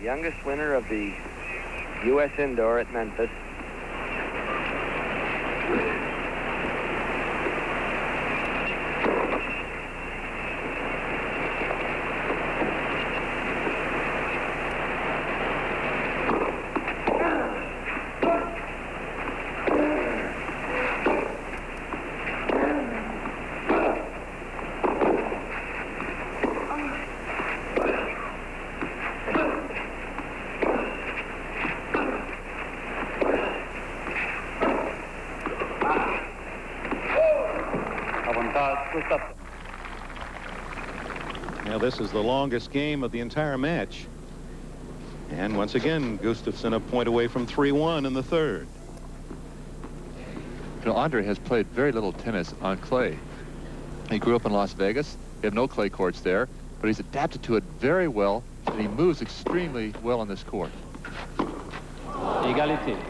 the youngest winner of the U.S. Indoor at Memphis. Now this is the longest game of the entire match. And once again, Gustafsson a point away from 3-1 in the third. You know, Andre has played very little tennis on clay. He grew up in Las Vegas. They have no clay courts there, but he's adapted to it very well, and he moves extremely well on this court. Égalité.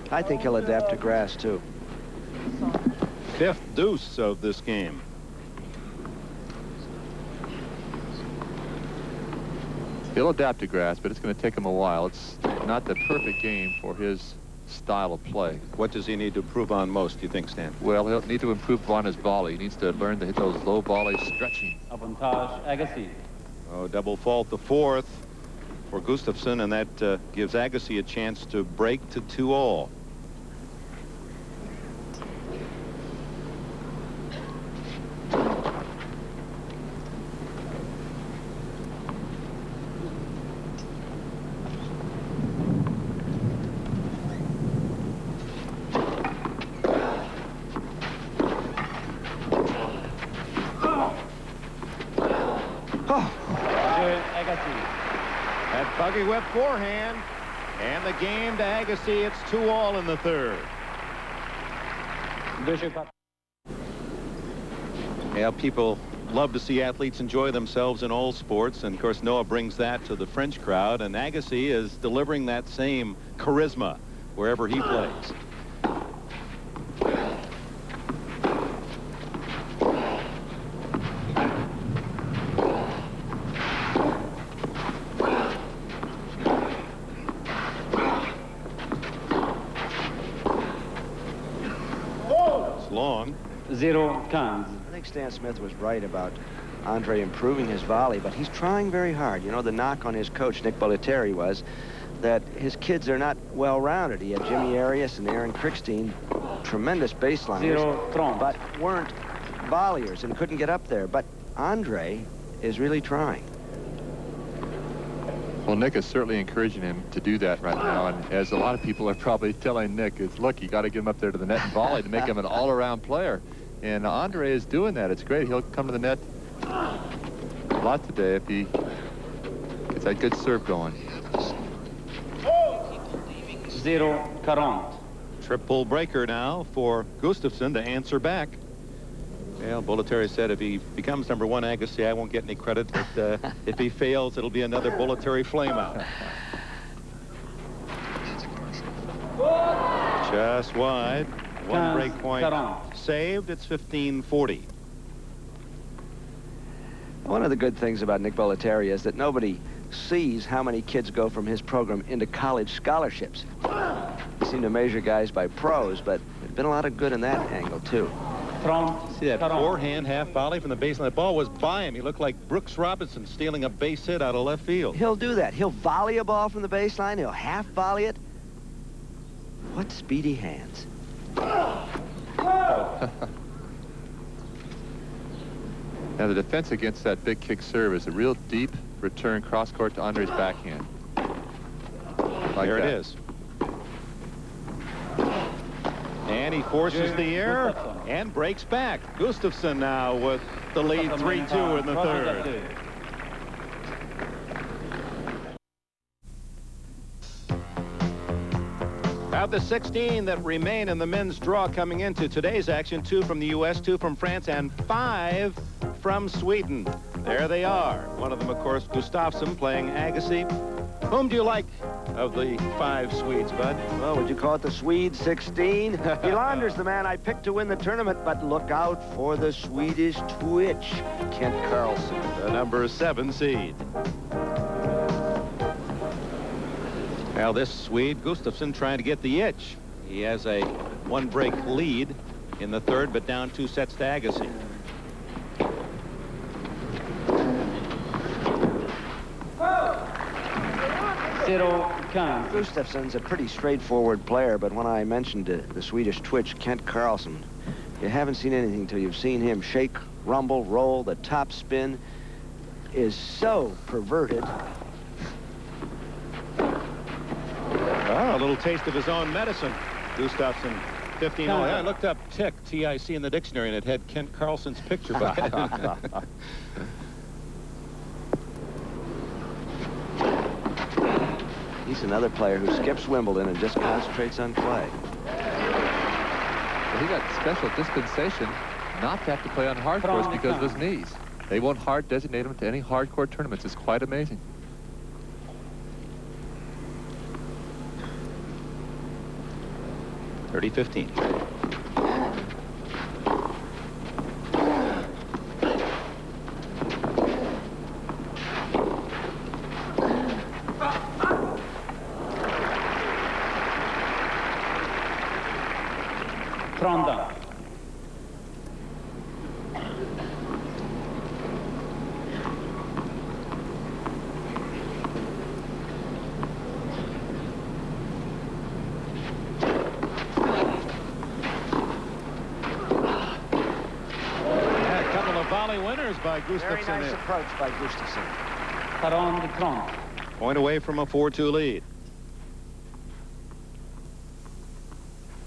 I think he'll adapt to grass, too. Fifth deuce of this game. He'll adapt to grass, but it's going to take him a while. It's not the perfect game for his style of play. What does he need to improve on most, do you think, Stan? Well, he'll need to improve on his volley. He needs to learn to hit those low volleys stretching. Avantage Agassi. Oh, double fault the fourth for Gustafsson, and that gives Agassi a chance to break to 2-all. That buggy whip forehand, and the game to Agassi. It's 2-all in the third. Yeah, people love to see athletes enjoy themselves in all sports, and of course Noah brings that to the French crowd, and Agassi is delivering that same charisma wherever he plays. Long. 0-15. I think Stan Smith was right about Andre improving his volley, but he's trying very hard. You know, the knock on his coach, Nick Bollettieri, was that his kids are not well-rounded. He had Jimmy Arias and Aaron Krickstein, tremendous baseliners, but weren't volleyers and couldn't get up there. But Andre is really trying. Well, Nick is certainly encouraging him to do that right now, and as a lot of people are probably telling Nick, is look, you got to get him up there to the net and volley to make him an all-around player. And Andre is doing that. It's great. He'll come to the net a lot today if he gets that good serve going. 0-40. Triple breaker now for Gustafsson to answer back. Well, Bollettieri said if he becomes number one Agassi, I won't get any credit, but if he fails, it'll be another Bollettieri flameout. Just wide. One break point saved. It's 15-40. One of the good things about Nick Bollettieri is that nobody sees how many kids go from his program into college scholarships. He seemed to measure guys by pros, but there's been a lot of good in that angle, too. See that forehand half volley from the baseline? The ball was by him. He looked like Brooks Robinson stealing a base hit out of left field. He'll do that. He'll volley a ball from the baseline. He'll half volley it. What speedy hands. Now, the defense against that big kick serve is a real deep return cross-court to Andre's backhand. Like there that. It is. And he forces the error and breaks back. Gustafsson now with the lead 3-2 in the third. Of the 16 that remain in the men's draw coming into today's action, 2 from the U.S., 2 from France, and 5 from Sweden. There they are. One of them, of course, Gustafsson playing Agassi. Whom do you like of the 5 Swedes, Bud? Well, would you call it the Swede 16? Helander's the man I picked to win the tournament, but look out for the Swedish twitch, Kent Carlson. The number 7 seed. Now this Swede, Gustafsson, trying to get the itch. He has a one-break lead in the third, but down 2 sets to Agassi. Gustafsson's a pretty straightforward player, but when I mentioned the Swedish twitch, Kent Carlson, you haven't seen anything till you've seen him shake, rumble, roll. The top spin is so perverted. Oh, a little taste of his own medicine. Gustafsson, 15. Oh, I looked up tick, T-I-C, in the dictionary, and it had Kent Carlson's picture by it. He's another player who skips Wimbledon and just concentrates on play. Well, he got special dispensation not to have to play on hard courts because of his knees. They won't hard designate him to any hardcore tournaments. It's quite amazing. (30-15). Trondheim. Volley winners by Gustafsson. Very nice approach by Gustafsson. 40-30. Point away from a 4-2 lead.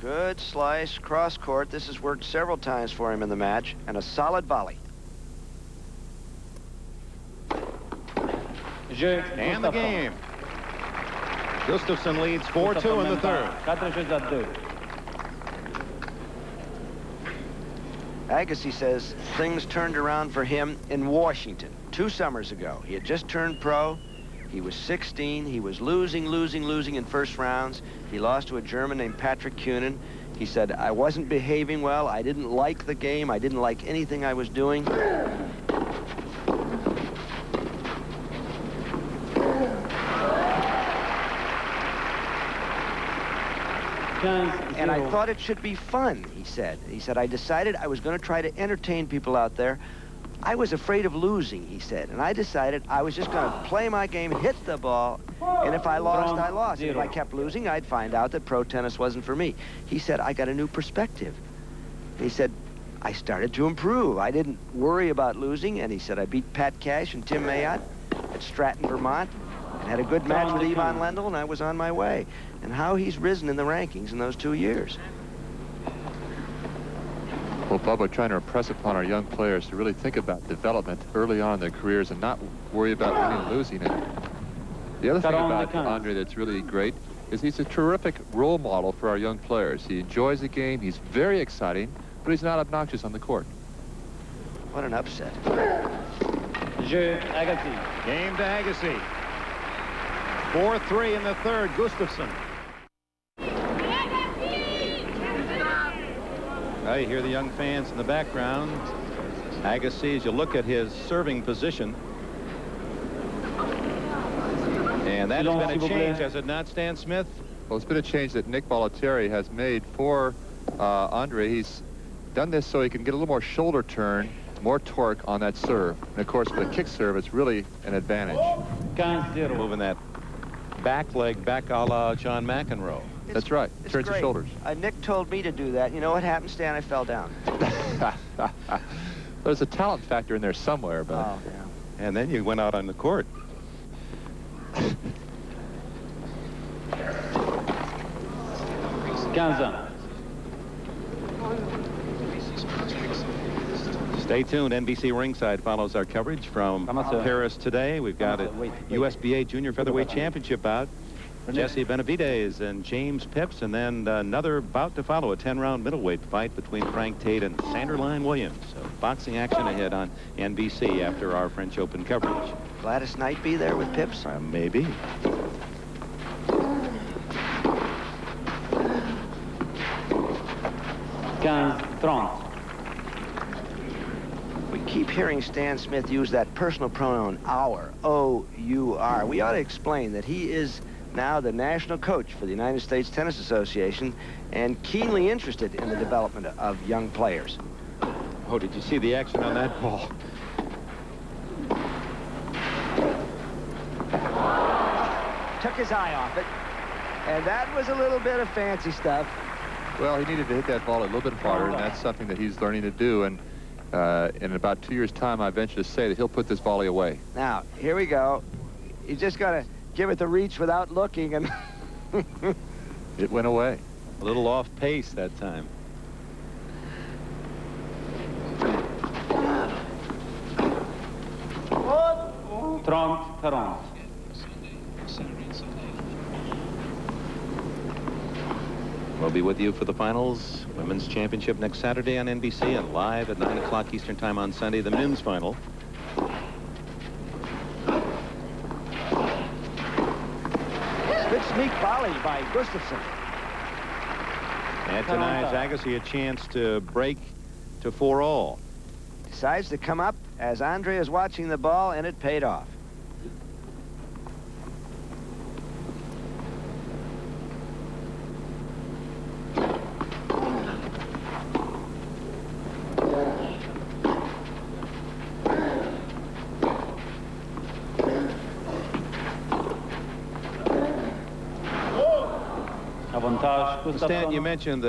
Good slice, cross court. This has worked several times for him in the match, and a solid volley. And the game. Gustafsson leads 4-2 in the third. 4-2. Agassi says things turned around for him in Washington 2 summers ago. He had just turned pro. He was 16. He was losing in first rounds. He lost to a German named Patrick Kunin. He said, I wasn't behaving well. I didn't like the game. I didn't like anything I was doing. And I thought it should be fun, he said. He said, I decided I was going to try to entertain people out there. I was afraid of losing, he said, and I decided I was just going to play my game, hit the ball, and if I lost, I lost. And if I kept losing, I'd find out that pro tennis wasn't for me. He said, I got a new perspective. He said, I started to improve. I didn't worry about losing, and he said, I beat Pat Cash and Tim Mayotte at Stratton, Vermont, and had a good match with Ivan Lendl, and I was on my way. And how he's risen in the rankings in those 2 years. Well, Bubba, trying to impress upon our young players to really think about development early on in their careers and not worry about winning and losing. And the other thing about Andre that's really great is he's a terrific role model for our young players. He enjoys the game. He's very exciting, but he's not obnoxious on the court. What an upset. Jeu Agassi. Game to Agassi. 4-3 in the third. Gustafsson. Now you hear the young fans in the background. Agassi, as you look at his serving position. And that's been a change, has it not, Stan Smith? Well, it's been a change that Nick Bollettieri has made for Andre. He's done this so he can get a little more shoulder turn, more torque on that serve. And, of course, with a kick serve, it's really an advantage. Moving that back leg back a la John McEnroe. That's right. Turns the shoulders. Nick told me to do that. You know what happened, Stan? I fell down. There's a talent factor in there somewhere, but. Oh, yeah. And then you went out on the court. Stay tuned. NBC Ringside follows our coverage from Paris today. We've got a USBA Junior Featherweight Championship bout. Jesse Benavidez and James Pips, and then another bout to follow, a 10-round middleweight fight between Frank Tate and Sanderline Williams. So boxing action ahead on NBC after our French Open coverage. Gladys Knight be there with Pips? Maybe. We keep hearing Stan Smith use that personal pronoun, our, O-U-R. We ought to explain that he is now the national coach for the United States Tennis Association and keenly interested in the development of young players. Oh, did you see the action on that ball? Took his eye off it, and that was a little bit of fancy stuff. Well, he needed to hit that ball a little bit harder, and that's something that he's learning to do. And in about 2 years' time, I venture to say that he'll put this volley away. Now, here we go. He's just got to give it the reach without looking, and It went away. A little off pace that time. Trente, 40. We'll be with you for the finals. Women's Championship next Saturday on NBC and live at 9 o'clock Eastern Time on Sunday, the men's final. good sneak volley by Gustafson. That denies Agassi a chance to break to 4-all. Decides to come up as Andre is watching the ball, and it paid off. Stan, you mentioned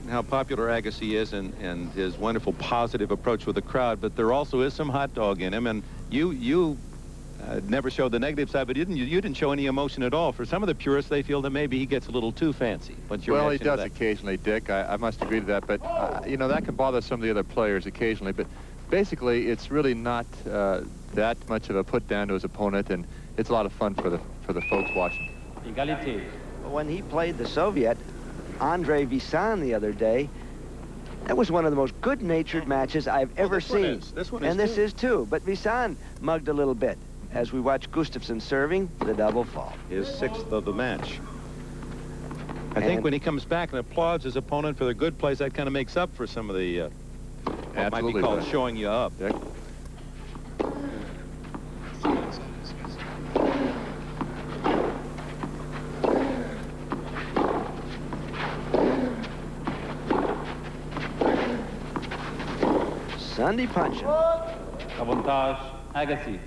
how popular Agassi is and his wonderful positive approach with the crowd, but there also is some hot dog in him, and you never showed the negative side, but you didn't show any emotion at all. For some of the purists, they feel that maybe he gets a little too fancy. What's your Well, he reaction to does that? occasionally, Dick. I must agree to that, but you know, that can bother some of the other players occasionally, but basically it's really not that much of a put down to his opponent, and it's a lot of fun for the folks watching. Égalité. When he played the Soviet, Andre Visan, the other day, that was one of the most good-natured matches I've ever seen. This one is and this too. is too. But Visan mugged a little bit as we watch Gustafson serving the double fault. His 6th of the match. I think And- when he comes back and applauds his opponent for their good plays, that kind of makes up for some of the what might be Absolutely called does. showing you up. Dick? Sunday punching. Avantage Agassi.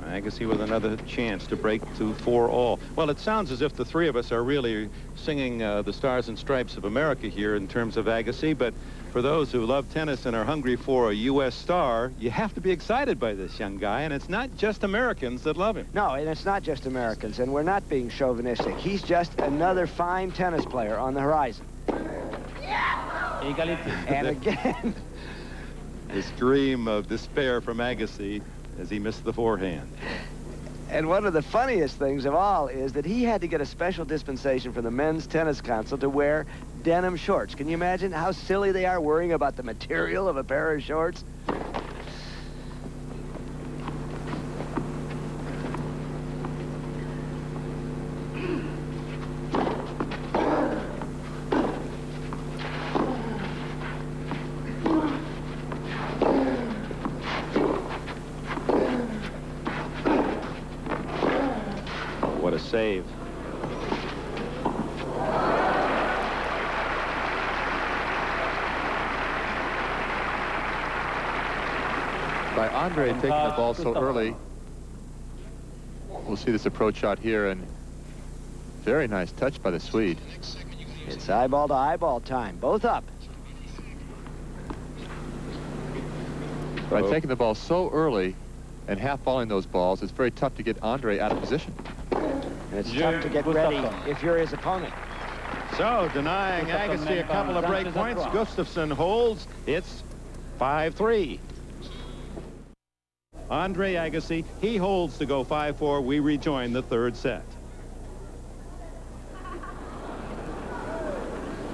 Agassi with another chance to break to 4-all. Well, it sounds as if the three of us are really singing the Stars and Stripes of America here in terms of Agassi, but for those who love tennis and are hungry for a U.S. star, you have to be excited by this young guy, and it's not just Americans that love him. No, and it's not just Americans, and we're not being chauvinistic. He's just another fine tennis player on the horizon. Égalité. And again, The scream of despair from Agassi as he missed the forehand. and one of the funniest things of all is that he had to get a special dispensation from the Men's Tennis Council to wear denim shorts. Can you imagine how silly they are worrying about the material of a pair of shorts? What a save. By Andre taking the ball so early, we'll see this approach shot here, and very nice touch by the Swede. It's eyeball to eyeball time. Both up. By Oh. taking the ball so early and half-balling those balls, it's very tough to get Andre out of position. And it's Jim tough to get ready Gustafson. if you're his opponent. So, denying Gustafson Agassi a couple of break Sanchez points, at draw. Gustafson holds. It's 5-3. Andre Agassi, he holds to go 5-4. We rejoin the third set.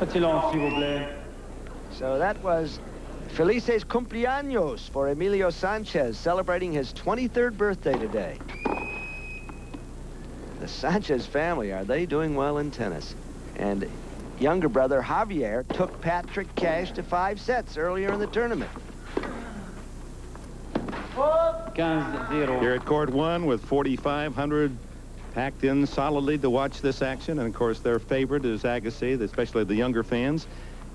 Petit long, s'il vous plaît. So that was Felices cumpleaños for Emilio Sanchez, celebrating his 23rd birthday today. The Sanchez family, are they doing well in tennis? And younger brother Javier took Patrick Cash to 5 sets earlier in the tournament. 15-0. Here at court 1 with 4,500 packed in solidly to watch this action. And, of course, their favorite is Agassi, especially the younger fans.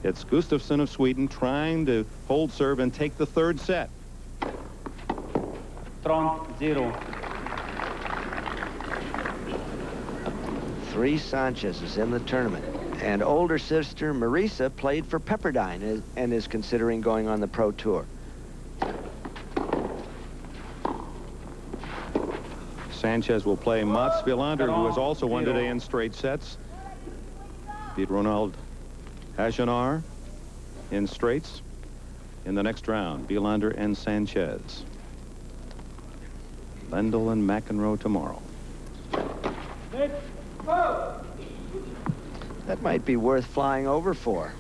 It's Gustafsson of Sweden trying to hold serve and take the third set. Trond 0. 3 Sanchez's in the tournament. And older sister Marisa played for Pepperdine and is considering going on the Pro Tour. Sanchez will play Mats Wilander, who has also won today in straight sets. Beat Ronald Hajanar in straights in the next round. Wilander and Sanchez. Lendl and McEnroe tomorrow. That might be worth flying over for.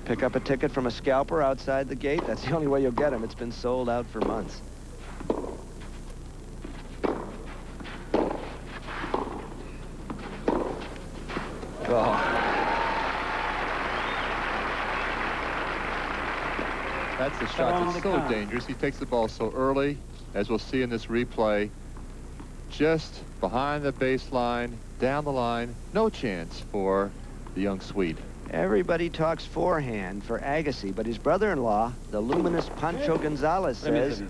Pick up a ticket from a scalper outside the gate. That's the only way you'll get them. It's been sold out for months. Oh. That's the shot that's so dangerous. He takes the ball so early, as we'll see in this replay. Just behind the baseline, down the line, no chance for the young Swede. Everybody talks forehand for Agassi, but his brother-in-law, the luminous Pancho Gonzalez, says